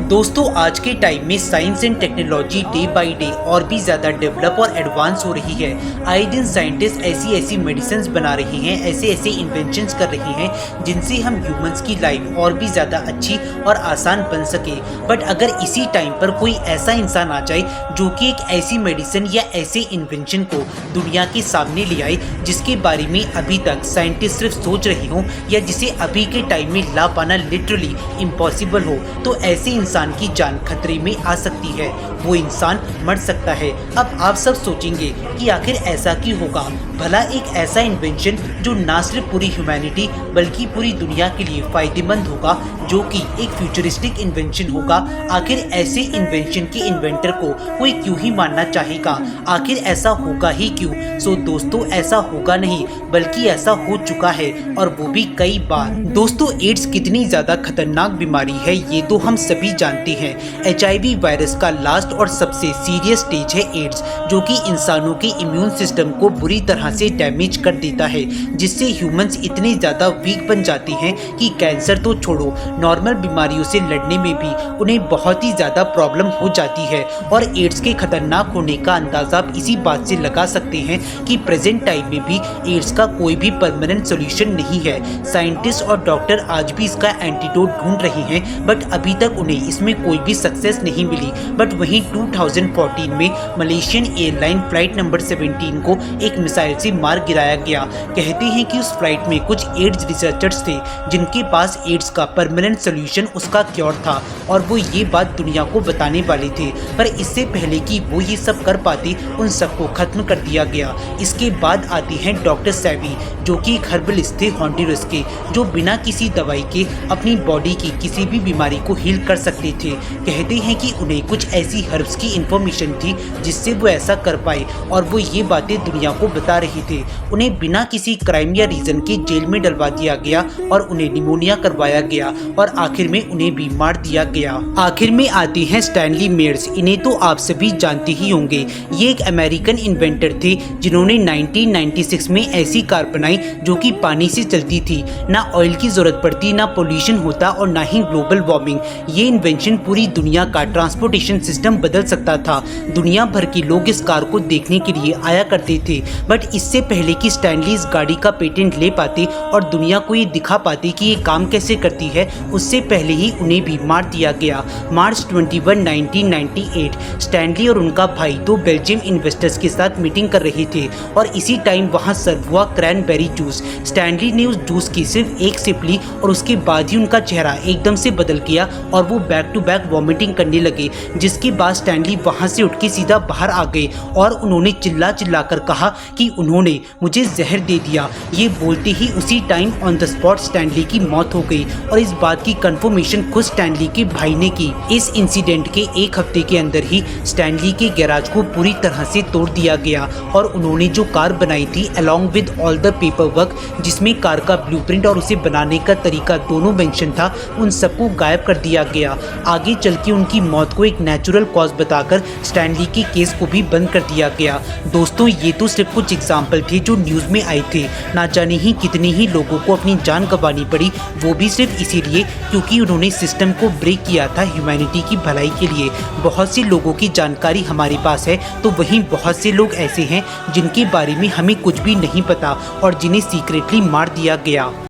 दोस्तों आज के टाइम में science and technology day by day और भी ज़्यादा डेवलप और एडवांस हो रही है। आए दिन साइंटिस्ट ऐसी ऐसी मेडिसिन्स बना रही हैं, ऐसे ऐसे इन्वेंशंस कर रही हैं जिनसे हम ह्यूमंस की लाइफ और भी ज़्यादा अच्छी और आसान बन सके। बट अगर इसी टाइम पर कोई ऐसा इंसान आ जाए जो कि एक ऐसी मेडिसिन या ऐसे इन्वेंशन को दुनिया के सामने ले आए जिसके बारे में अभी तक साइंटिस्ट सिर्फ सोच रही हों या जिसे अभी के टाइम में ला पाना लिटरली इम्पॉसिबल हो, तो ऐसे इंसान की जान खतरे में आ सकती है, वो इंसान मर सकता है। अब आप सब सोचेंगे कि आखिर ऐसा क्यों होगा। भला एक ऐसा इन्वेंशन जो ना सिर्फ पूरी ह्यूमैनिटी बल्कि पूरी दुनिया के लिए फायदेमंद होगा, जो कि एक फ्यूचरिस्टिक इन्वेंशन होगा, आखिर ऐसे इन्वेंशन के इन्वेंटर को कोई क्यों ही मानना चाहेगा। आखिर ऐसा होगा ही क्यों। सो दोस्तों ऐसा होगा नहीं बल्कि ऐसा हो चुका है और वो भी कई बार। दोस्तों एड्स कितनी ज्यादा खतरनाक बीमारी है ये तो हम सभी जानते हैं। HIV वायरस का लास्ट और सबसे सीरियस स्टेज है एड्स, जो कि इंसानों के इम्यून सिस्टम को बुरी तरह से डैमेज कर देता है, जिससे ह्यूमंस इतने ज्यादा वीक बन जाते हैं कि कैंसर तो छोड़ो, नॉर्मल बीमारियों से लड़ने में भी उन्हें बहुत ही ज्यादा प्रॉब्लम हो जाती है। और एड्स के खतरनाक होने का अंदाजा आप इसी बात से लगा सकते हैं कि प्रेजेंट टाइम में भी एड्स का कोई भी परमानेंट सोल्यूशन नहीं है। साइंटिस्ट और डॉक्टर आज भी इसका एंटीडोट ढूंढ रहे हैं, बट अभी तक उन्हें इसमें कोई भी सक्सेस नहीं मिली। बट वहीं 2014 में मलेशियन एयरलाइन फ्लाइट नंबर 17 को एक मिसाइल से मार गिराया गया। कहते हैं कि उस फ्लाइट में कुछ एड्स रिसर्चर्स थे जिनके पास एड्स का परमानेंट सोल्यूशन, उसका क्योर था, और वो ये बात दुनिया को बताने वाले थे। पर इससे पहले कि वो ये सब कर पाते उन सबको खत्म कर दिया गया। इसके बाद आते हैं डॉक्टर सैवी, जो कि एक हर्बलिस्ट थे हॉन्डुरस के, जो बिना किसी दवाई के अपनी बॉडी की किसी भी बीमारी को हील कर सकते थे। कहते हैं कि उन्हें कुछ ऐसी हर्ब्स की इंफॉर्मेशन थी जिससे वो ऐसा कर पाए, और वो ये बातें दुनिया को बता रहे थे। उन्हें बिना किसी क्राइम या रीजन के जेल में डलवा दिया गया और उन्हें निमोनिया करवाया गया और आखिर में उन्हें भी मार दिया गया। आखिर में आते हैं स्टैनली मेयर्स। इन्हें तो आप सभी जानते ही होंगे। ये एक अमेरिकन इन्वेंटर थे जिन्होंने 1996 में ऐसी कार बनाई जो कि पानी से चलती थी, ना ऑयल की जरूरत पड़ती, ना पोल्यूशन होता और ना ही ग्लोबल वार्मिंग। ये इन्वेंशन पूरी दुनिया का ट्रांसपोर्टेशन सिस्टम बदल सकता था। दुनिया भर के लोग इस कार को देखने के लिए आया करते थे। बट इससे पहले कि स्टैनली इस गाड़ी का पेटेंट ले पाते और दुनिया को ये दिखा पाते कि ये काम कैसे करती है, उससे पहले ही उन्हें भी मार दिया गया। मार्च 21, 1998 स्टैनली और उनका भाई दो बेल्जियम इन्वेस्टर्स के साथ मीटिंग कर रहे थे और इसी टाइम वहां सर्व हुआ क्रैनबेरी जूस। स्टैनली ने उस जूस की सिर्फ एक सिप ली और उसके बाद ही उनका चेहरा एकदम से बदल गया और वो बैक टू बैक वॉमिटिंग करने लगे, जिसके बाद स्टैनली वहां से उठ के सीधा बाहर आ गए और उन्होंने चिल्ला चिल्ला कर कहा कि उन्होंने मुझे जहर दे दिया। ये बोलते ही उसी time on the spot Stanley की मौत हो गई और इस बात की कंफर्मेशन खुद स्टैनली के भाई ने की। इस इंसिडेंट के एक हफ्ते के अंदर ही स्टैनली के गैराज को पूरी तरह से तोड़ दिया गया और उन्होंने जो कार बनाई थी along with all the paper work, जिसमें कार का ब्लूप्रिंट और उसे बनाने का तरीका दोनों मेंशन था, उन सबको गायब कर दिया गया। आगे चल के उनकी मौत को एक नेचुरल कॉज बताकर स्टैनली के केस को भी बंद कर दिया गया। दोस्तों ये तो सिर्फ कुछ एग्जाम्पल थे जो न्यूज़ में आए थे। ना जाने ही कितने ही लोगों को अपनी जान गंवानी पड़ी, वो भी सिर्फ इसीलिए क्योंकि उन्होंने सिस्टम को ब्रेक किया था ह्यूमैनिटी की भलाई के लिए। बहुत से लोगों की जानकारी हमारे पास है, तो वहीं बहुत से लोग ऐसे हैं जिनके बारे में हमें कुछ भी नहीं पता और जिन्हें सीक्रेटली मार दिया गया।